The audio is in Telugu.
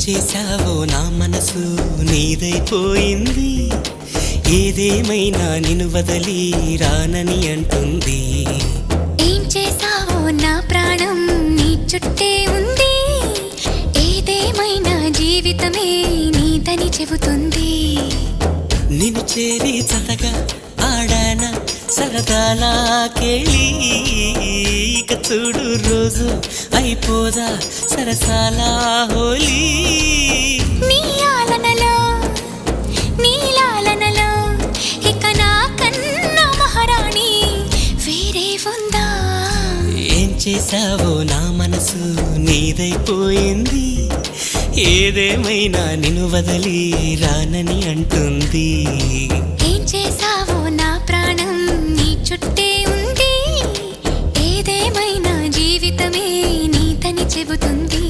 చేశావో నా మనసు నీదైపోయింది, ఏదేమైనా నిన్ను వదలి రానని అంటుంది. ఏం చేశావో నా ప్రాణం నీ చుట్టే ఉంది, ఏదేమైనా జీవితమే నీదని చెబుతుంది. నిన్ను చేరి చతగా ఆడాన సరదాలా కేళి, ఇక చూడు రోజు అయిపోదా సరసాల హోలీ. నీ ఆలనలో నీ లాలనలో ఇక నా కన్నా మహారాణి వేరే ఉందా? ఏం చేశావో నా మనసు నీదైపోయింది, ఏదేమైనా నిన్ను వదలి రానని అంటుంది. ఏం చేశావో నా ప్రాణం నీ చుట్టే ఉంది, ఏదేమైనా జీవితమే నీదని చెబుతుంది.